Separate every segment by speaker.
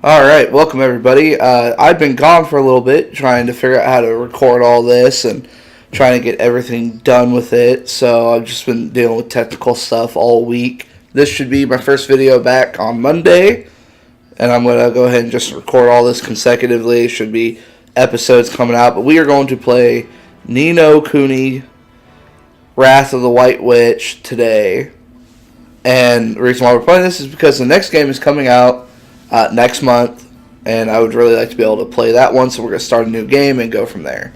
Speaker 1: All right, welcome everybody. I've been gone for a little bit trying to figure out how to record all this and trying to get everything done with it. So I've just been dealing with technical stuff all week. This should be my first video back on Monday, and I'm going to go ahead and just record all this consecutively. Should be episodes coming out, but we are going to play Nino Kuni Wrath of the White Witch today. And the reason why we're playing this is because the next game is coming out next month, and I would really like to be able to play that one, so we're going to start a new game and go from there.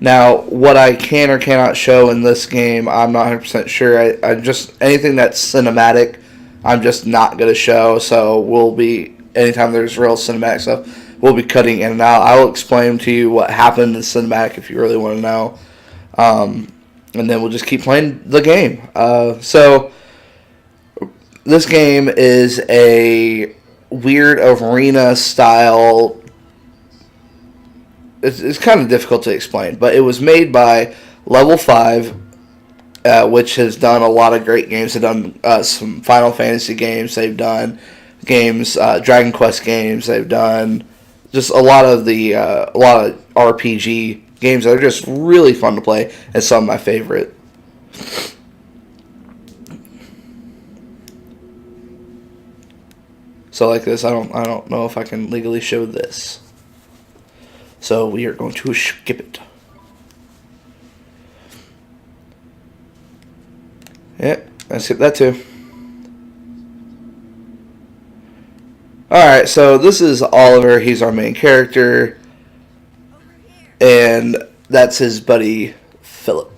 Speaker 1: Now, what I can or cannot show in this game, I'm not 100% sure. I just, anything that's cinematic, I'm just not going to show, so we'll be, anytime there's real cinematic stuff, we'll be cutting in and out. I will explain to you what happened in the cinematic if you really want to know, and then we'll just keep playing the game. This game is a weird arena style. It's kind of difficult to explain, but it was made by Level 5, which has done a lot of great games. They've done some Final Fantasy games. They've done games, Dragon Quest games. They've done just a lot of RPG games that are just really fun to play, and some of my favorite. So like this, I don't know if I can legally show this. So we are going to skip it. Yeah, I skipped that too. Alright, so this is Oliver. He's our main character. And that's his buddy, Philip.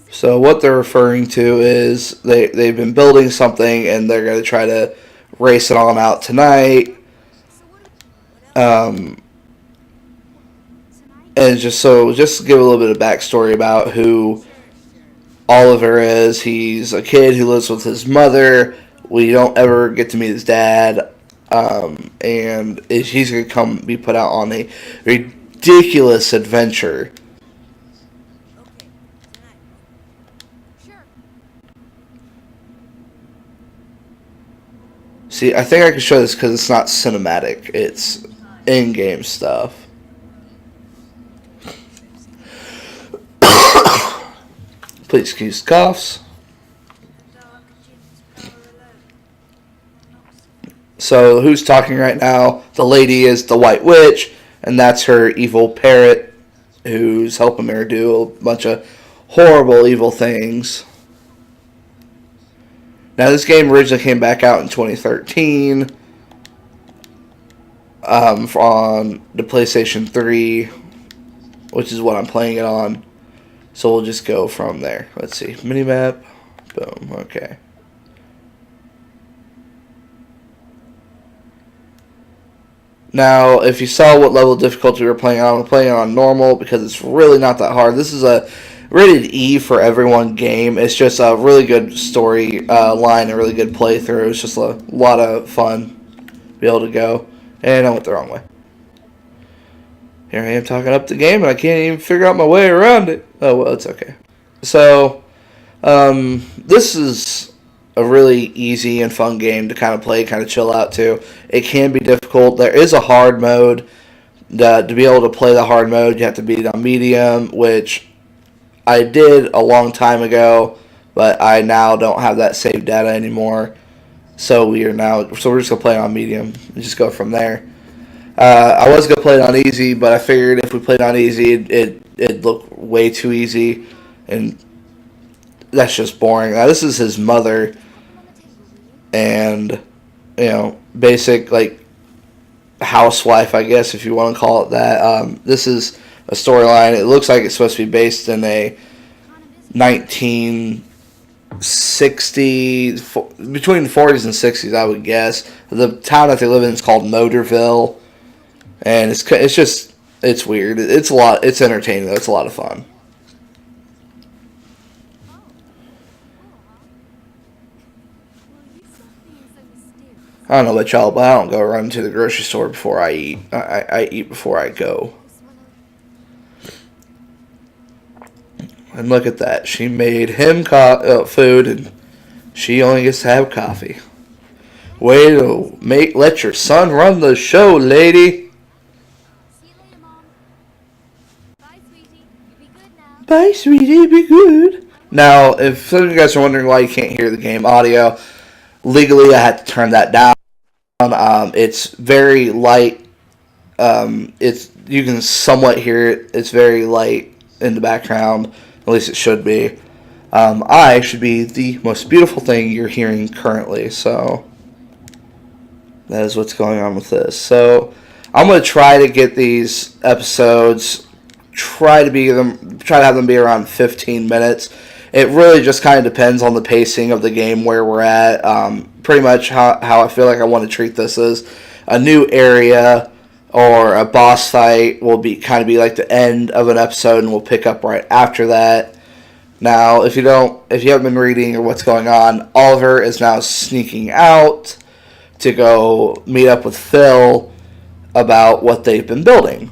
Speaker 1: So what they're referring to is they've been building something and they're going to try to race it on out tonight. And just to give a little bit of backstory about who Oliver is. He's a kid who lives with his mother. We don't ever get to meet his dad. And he's going to be put out on a ridiculous adventure. See, I think I can show this because it's not cinematic. It's in-game stuff. Please excuse coughs. So, who's talking right now? The lady is the White Witch, and that's her evil parrot who's helping her do a bunch of horrible, evil things. Now, this game originally came back out in 2013 on the PlayStation 3, which is what I'm playing it on. So we'll just go from there. Let's see. Minimap. Boom. Okay. Now, if you saw what level of difficulty we're playing on, we're playing on normal because it's really not that hard. This is a rated E for everyone game. It's just a really good story line, a really good playthrough. It's just a lot of fun to be able to go. And I went the wrong way. Here I am talking up the game and I can't even figure out my way around it. Oh, well, it's okay. So, this is a really easy and fun game to kind of play, kind of chill out to. It can be difficult. There is a hard mode. To be able to play the hard mode, you have to be on medium, which I did a long time ago, but I now don't have that saved data anymore. So we're just gonna play on medium and just go from there. I was gonna play it on easy, but I figured if we played on easy, it'd look way too easy, and that's just boring. Now this is his mother, and basic like housewife, I guess if you want to call it that. This is a storyline. It looks like it's supposed to be based in a 1960s, between the 40s and 60s, I would guess. The town that they live in is called Motorville, and it's weird. It's entertaining though. It's a lot of fun. I don't know about y'all, but I don't go run to the grocery store before I eat. I eat before I go. And look at that. She made him food, and she only gets to have coffee. Way to let your son run the show, lady. Bye, sweetie. Be good. Now, if some of you guys are wondering why you can't hear the game audio, legally I had to turn that down. It's very light. It's you can somewhat hear it. It's very light in the background. At least it should be. I should be the most beautiful thing you're hearing currently. So that is what's going on with this. So I'm going to try to get these episodes. Try to have them be around 15 minutes. It really just kind of depends on the pacing of the game where we're at. Pretty much how I feel like I want to treat this is a new area or a boss fight will be like the end of an episode, and we'll pick up right after that. Now, if you haven't been reading or what's going on, Oliver is now sneaking out to go meet up with Phil about what they've been building.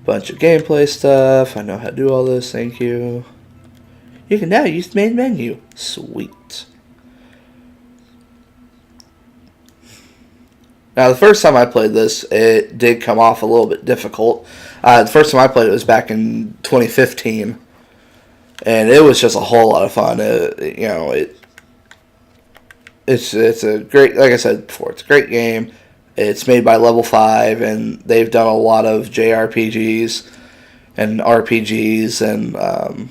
Speaker 1: Bunch of gameplay stuff. I know how to do all this. Thank you. You can now use the main menu. Sweet. Now, the first time I played this, it did come off a little bit difficult. The first time I played it was back in 2015, and it was just a whole lot of fun. It's a great, like I said before, it's a great game. It's made by Level 5, and they've done a lot of JRPGs and RPGs, and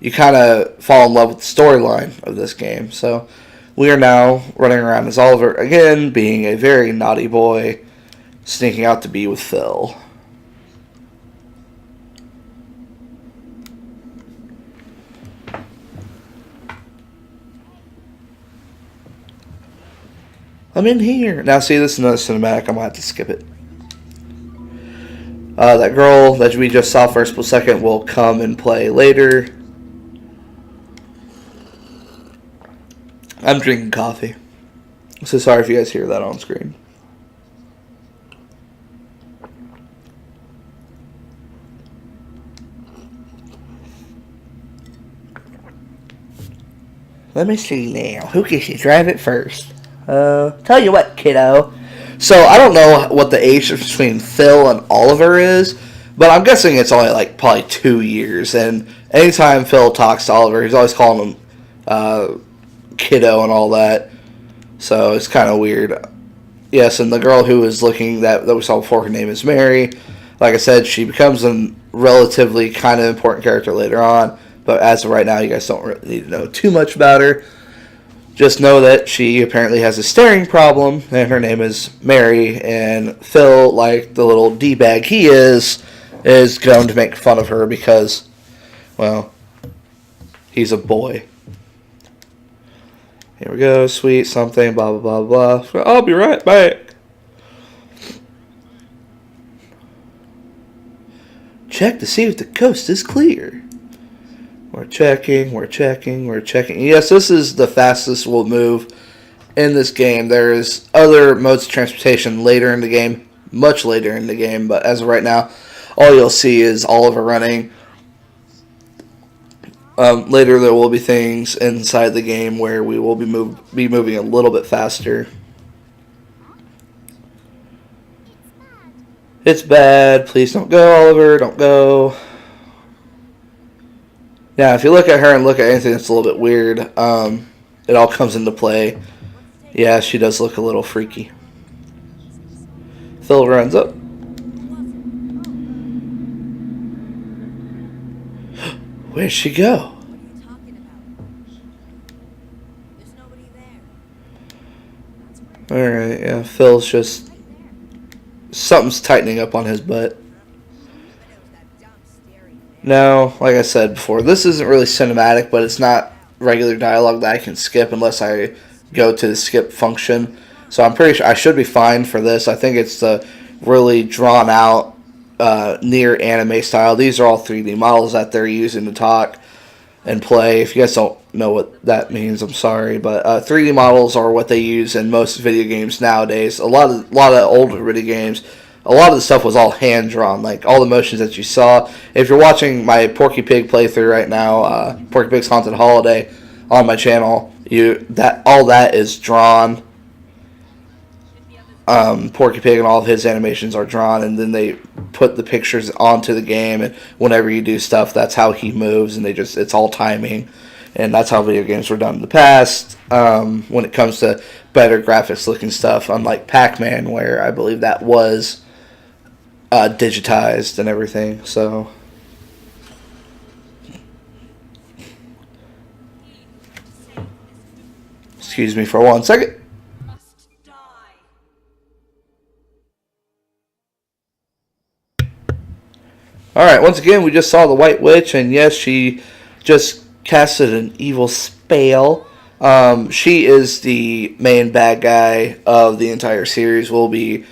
Speaker 1: you kind of fall in love with the storyline of this game. So we are now running around as Oliver again, being a very naughty boy, sneaking out to be with Phil. I'm in here. Now, see, this is another cinematic. I'm going to have to skip it. That girl that we just saw for a split second will come and play later. I'm drinking coffee. So sorry if you guys hear that on screen. Let me see now. Who gets to drive it first? Tell you what, kiddo. So, I don't know what the age difference between Phil and Oliver is, but I'm guessing it's only like probably 2 years. And anytime Phil talks to Oliver, he's always calling him kiddo and all that. So, it's kind of weird. Yes, and the girl who was looking that we saw before, her name is Mary. Like I said, she becomes a relatively kind of important character later on. But as of right now, you guys don't really need to know too much about her. Just know that she apparently has a staring problem, and her name is Mary, and Phil, like the little D-bag he is going to make fun of her because, well, he's a boy. Here we go, sweet something, blah, blah, blah, blah. I'll be right back. Check to see if the coast is clear. We're checking. Yes, this is the fastest we'll move in this game. There's other modes of transportation later in the game, much later in the game, but as of right now, all you'll see is Oliver running. Later there will be things inside the game where we will be moving a little bit faster. It's bad. Please don't go, Oliver. Don't go. Now, if you look at her and look at anything that's a little bit weird, it all comes into play. Yeah, she does look a little freaky. Phil runs up. Where'd she go? Alright, yeah, Phil's just... something's tightening up on his butt. Now, like I said before, this isn't really cinematic, but it's not regular dialogue that I can skip unless I go to the skip function. So I'm pretty sure I should be fine for this. I think it's the really drawn out, near anime style. These are all 3D models that they're using to talk. and play. If you guys don't know what that means, I'm sorry, but 3D models are what they use in most video games nowadays. A lot of older video games, a lot of the stuff was all hand drawn, like all the motions that you saw. If you're watching my Porky Pig playthrough right now, Porky Pig's Haunted Holiday on my channel, all that is drawn. Porky Pig and all of his animations are drawn, and then they put the pictures onto the game, and whenever you do stuff, that's how he moves, and it's all timing, and that's how video games were done in the past. When it comes to better graphics looking stuff, unlike Pac-Man, where I believe that was digitized and everything. So excuse me for 1 second. Alright, once again, we just saw the White Witch, and yes, she just casted an evil spell. She is the main bad guy of the entire series. We'll be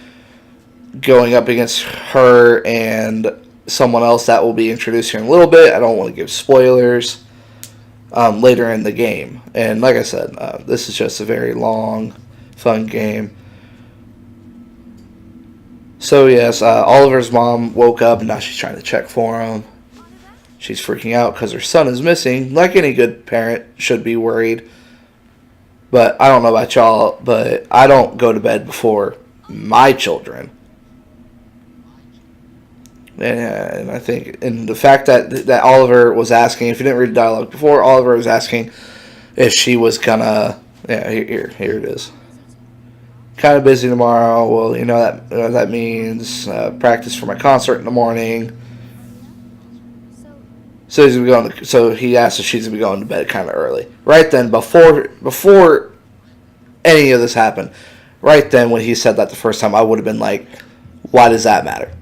Speaker 1: going up against her and someone else that will be introduced here in a little bit. I don't want to give spoilers later in the game. And like I said, this is just a very long, fun game. So yes, Oliver's mom woke up and now she's trying to check for him. She's freaking out because her son is missing. Like any good parent should be worried. But I don't know about y'all, but I don't go to bed before my children. And I think, and the fact that Oliver was asking, if you didn't read the dialogue before, Oliver was asking if she was gonna, yeah, here it is. Kind of busy tomorrow. Well, you know that means practice for my concert in the morning. So he's gonna be going. So he asked if she's gonna be going to bed kind of early. Right then, before any of this happened, right then when he said that the first time, I would have been like, "Why does that matter?"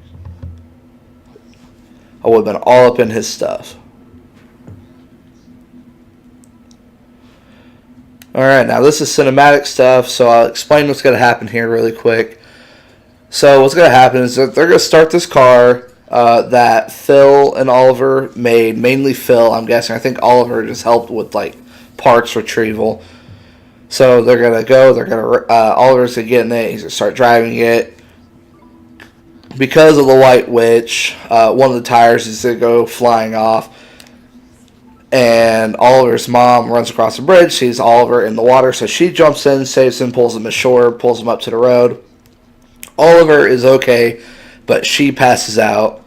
Speaker 1: I would have been all up in his stuff. Alright, now this is cinematic stuff, so I'll explain what's going to happen here really quick. So what's going to happen is that they're going to start this car that Phil and Oliver made, mainly Phil, I'm guessing. I think Oliver just helped with like parts retrieval. So they're going to go, Oliver's going to get in it, he's going to start driving it. Because of the White Witch, one of the tires is going to go flying off. And Oliver's mom runs across the bridge, sees Oliver in the water, so she jumps in, saves him, pulls him ashore, pulls him up to the road. Oliver is okay, but she passes out,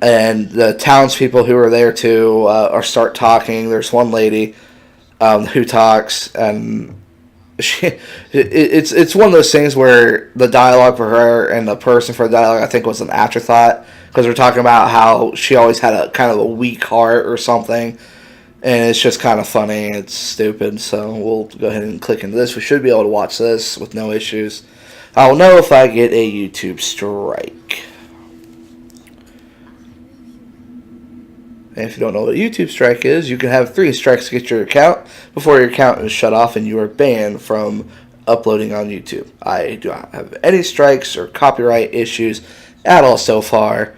Speaker 1: and the townspeople who are there too start talking. There's one lady who talks, and it's one of those things where the dialogue for her and the person for the dialogue, I think, was an afterthought, because we're talking about how she always had a kind of a weak heart or something. And it's just kind of funny. It's stupid. So we'll go ahead and click into this. We should be able to watch this with no issues. I'll know if I get a YouTube strike. And if you don't know what a YouTube strike is, you can have 3 strikes to get your account before your account is shut off and you are banned from uploading on YouTube. I do not have any strikes or copyright issues at all so far,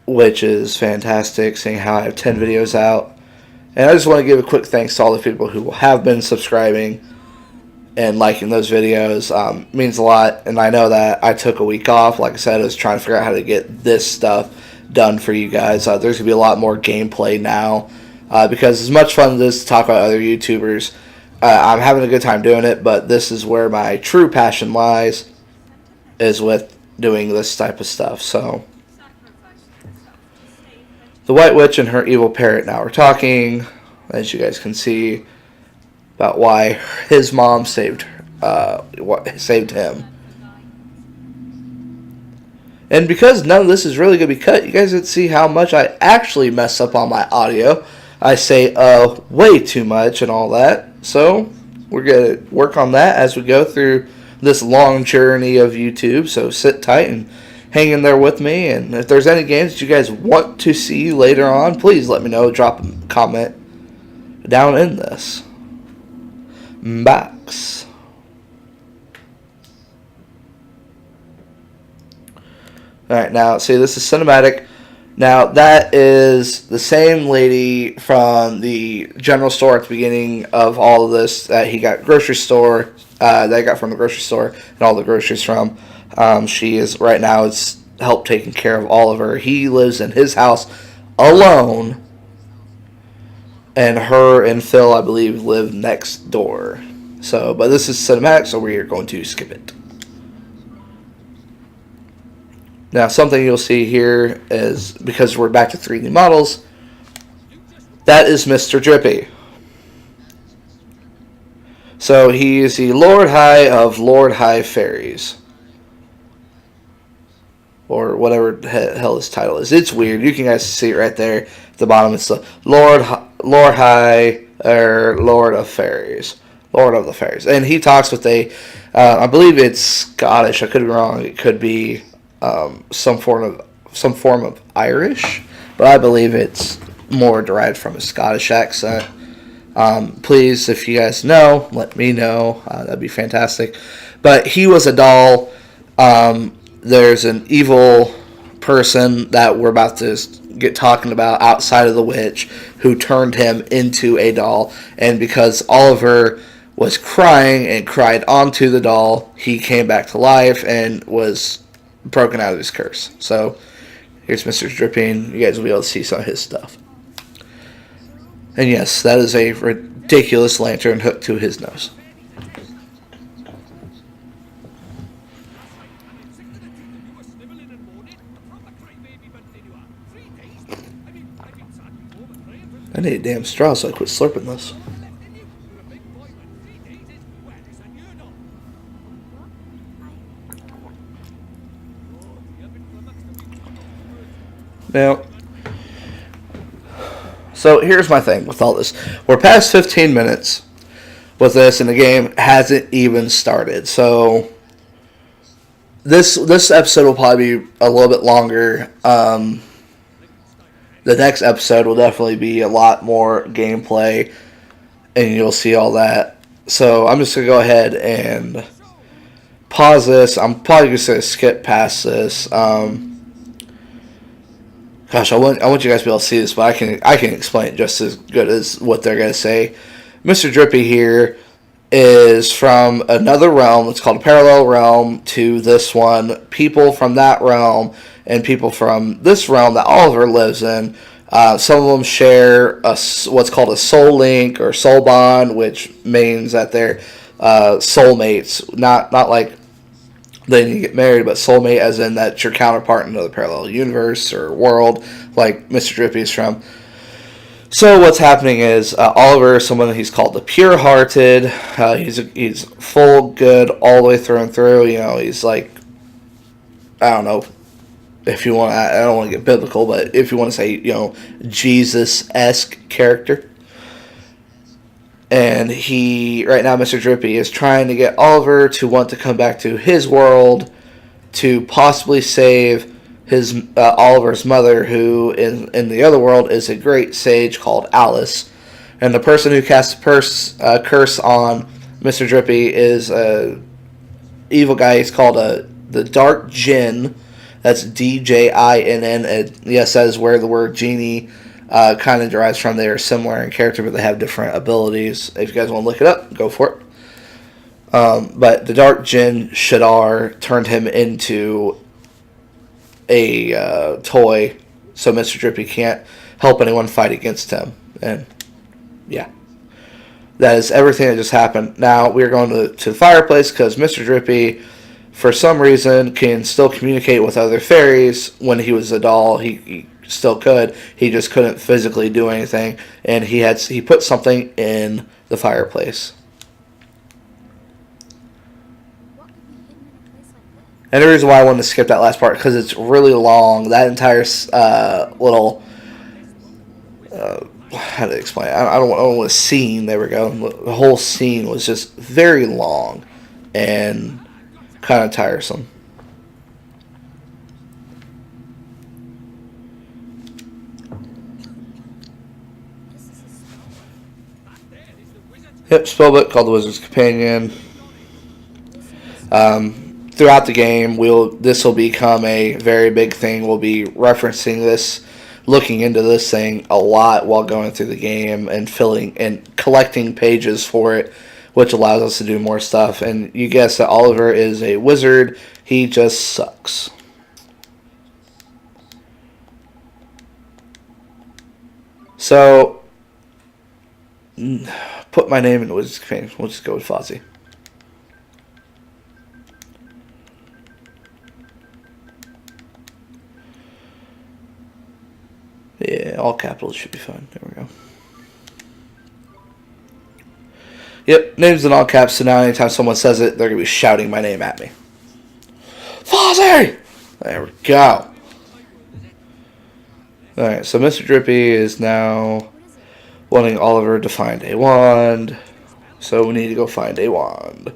Speaker 1: which is fantastic, seeing how I have 10 videos out. And I just want to give a quick thanks to all the people who have been subscribing and liking those videos. It means a lot, and I know that I took a week off. Like I said, I was trying to figure out how to get this stuff done for you guys. There's going to be a lot more gameplay now, because as much fun as it is to talk about other YouTubers, I'm having a good time doing it, but this is where my true passion lies, is with doing this type of stuff. So the White Witch and her evil parrot now are talking, as you guys can see, about why his mom saved him. And because none of this is really going to be cut, you guys can see how much I actually mess up on my audio. I say way too much and all that. So we're going to work on that as we go through this long journey of YouTube. So sit tight and hang in there with me, and if there's any games that you guys want to see later on, please let me know. Drop a comment down in this box. Alright, now see, this is cinematic. Now, that is the same lady from the general store at the beginning of all of this that he got grocery store, that I got from the grocery store and all the groceries from. She is, right now, it's help taking care of Oliver. He lives in his house alone, and her and Phil, I believe, live next door. So, but this is cinematic, so we are going to skip it. Now, something you'll see here is, because we're back to 3D models, that is Mr. Drippy. So he is the Lord High of Lord High Fairies. Or whatever the hell his title is. It's weird. You can guys see it right there at the bottom. It's the Lord High, or Lord of Fairies. Lord of the Fairies. And he talks with I believe it's Scottish. I could be wrong. It could be some form of Irish, but I believe it's more derived from a Scottish accent. Please, if you guys know, let me know. That'd be fantastic. But he was a doll. There's an evil person that we're about to get talking about outside of the witch who turned him into a doll, and because Oliver was crying and cried onto the doll, he came back to life and was broken out of his curse. So here's Mr. Dripping. You guys will be able to see some of his stuff. And yes, that is a ridiculous lantern hooked to his nose. I need a damn straw so I quit slurping this. Now, so here's my thing with all this. We're past 15 minutes with this, and the game hasn't even started. So this episode will probably be a little bit longer. The next episode will definitely be a lot more gameplay, and you'll see all that. So I'm just going to go ahead and pause this. I'm probably just going to skip past this. Gosh, I want you guys to be able to see this, but I can explain it just as good as what they're going to say. Mr. Drippy here is from another realm. It's called a parallel realm to this one. People from that realm and people from this realm that Oliver lives in, some of them share what's called a soul link or soul bond, which means that they're soulmates. Not like they need to get married, but soulmate as in that your counterpart in another parallel universe or world, like Mr. Drippy is from. So what's happening is Oliver is someone he's called the pure-hearted. He's full good all the way through and through. You know, he's like, I don't know if you want. I don't want to get biblical, but if you want to say, you know, Jesus-esque character. And right now, Mr. Drippy is trying to get Oliver to want to come back to his world to possibly save his Oliver's mother, who in the other world is a great sage called Alice. And the person who casts a curse on Mr. Drippy is a evil guy. He's called the Dark Jinn. That's D-J-I-N-N. Yes, that is where the word genie kind of derives from. They are similar in character, but they have different abilities. If you guys want to look it up, go for it. But the Dark Jinn Shadar turned him into a toy, so Mr. Drippy can't help anyone fight against him. And yeah, that is everything that just happened. Now we're going to the fireplace because Mr. Drippy, for some reason, can still communicate with other fairies. When he was a doll, he still could. He just couldn't physically do anything, and he put something in the fireplace. And the reason why I wanted to skip that last part, because it's really long. That entire little, how to explain it? I don't want a scene. There we go. The whole scene was just very long and kind of tiresome. Yep, spellbook called The Wizard's Companion. Throughout the game, this will become a very big thing. We'll be referencing this looking into this thing a lot while going through the game and filling and collecting pages for it, which allows us to do more stuff. And you guessed that Oliver is a wizard. He just sucks. So, put my name in the Wizard's Companion. We'll just go with Fozzie. Yeah, all capitals should be fine. There we go. Yep, name's in all caps, so now anytime someone says it, they're going to be shouting my name at me. Fozzie! There we go. Alright, so Mr. Drippy is now wanting Oliver to find a wand. So we need to go find a wand.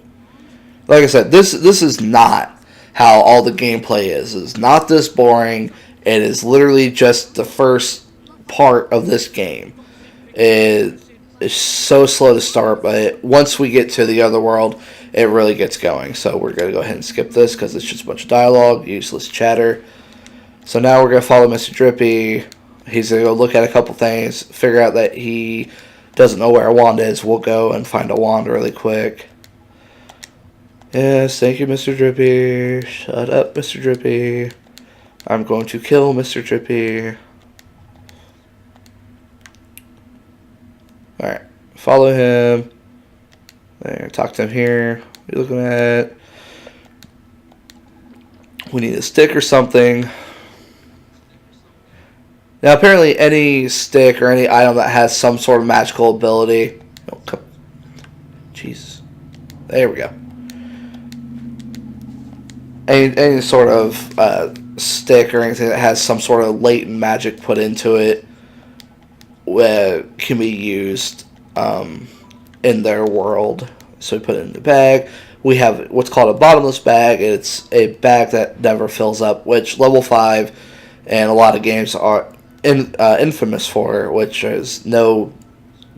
Speaker 1: Like I said, this is not how all the gameplay is. It's not this boring. It is literally just the first part of this game. It is so slow to start, but once we get to the other world, it really gets going. So we're going to go ahead and skip this because it's just a bunch of dialogue, useless chatter. So now we're going to follow Mr. Drippy. He's going to go look at a couple things, figure out that he doesn't know where a wand is. We'll go and find a wand really quick. Yes, thank you, Mr. Drippy. Shut up, Mr. Drippy. I'm going to kill Mr. Drippy. Alright, follow him. There, talk to him here. What are you looking at? We need a stick or something. Now, apparently, any stick or any item that has some sort of magical ability. Oh, come. Jesus. There we go. Any sort of stick or anything that has some sort of latent magic put into it can be used in their world. So we put it in the bag. We have what's called a bottomless bag. It's a bag that never fills up, which level 5 and a lot of games are infamous for, which is no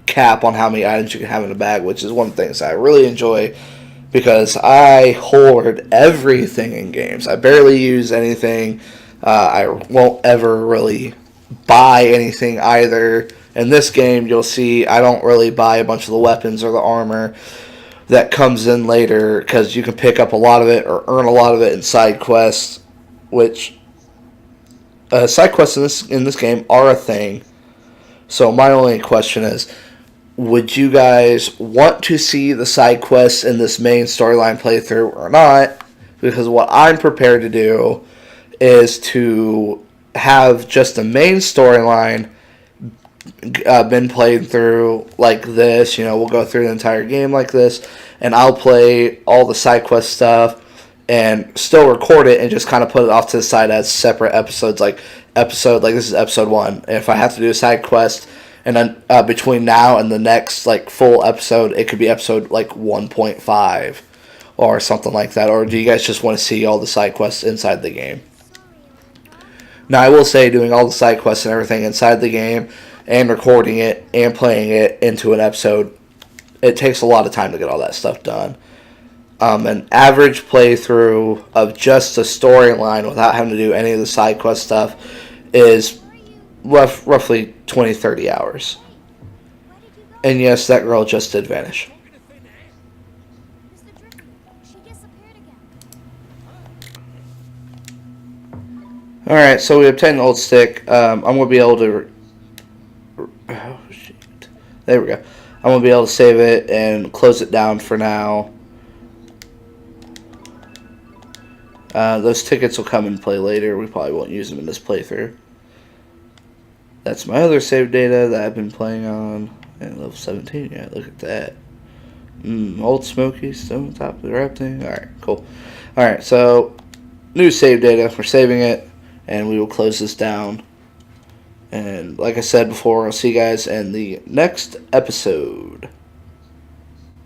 Speaker 1: cap on how many items you can have in a bag, which is one of the things I really enjoy because I hoard everything in games. I barely use anything. I won't ever really buy anything either. In this game, you'll see I don't really buy a bunch of the weapons or the armor that comes in later because you can pick up a lot of it or earn a lot of it in side quests, which side quests in this game are a thing. So my only question is, would you guys want to see the side quests in this main storyline playthrough or not? Because what I'm prepared to do is to have just the main storyline been played through like this. You know, we'll go through the entire game like this, and I'll play all the side quest stuff and still record it and just kind of put it off to the side as separate episodes. Like this is episode 1. And if I have to do a side quest, and then between now and the next like full episode, it could be episode like 1.5 or something like that. Or do you guys just want to see all the side quests inside the game? Now I will say, doing all the side quests and everything inside the game and recording it and playing it into an episode, it takes a lot of time to get all that stuff done. An average playthrough of just the storyline without having to do any of the side quest stuff is roughly 20-30 hours. And yes, that girl just did vanish. Alright, so we obtained an old stick. I'm going to be able to... Oh, shit. There we go. I'm going to be able to save it and close it down for now. Those tickets will come and play later. We probably won't use them in this playthrough. That's my other save data that I've been playing on. And level 17, yeah, look at that. Old Smoky, still on top of the rap thing. Alright, cool. Alright, so new save data. We're saving it. And we will close this down. And like I said before, I'll see you guys in the next episode.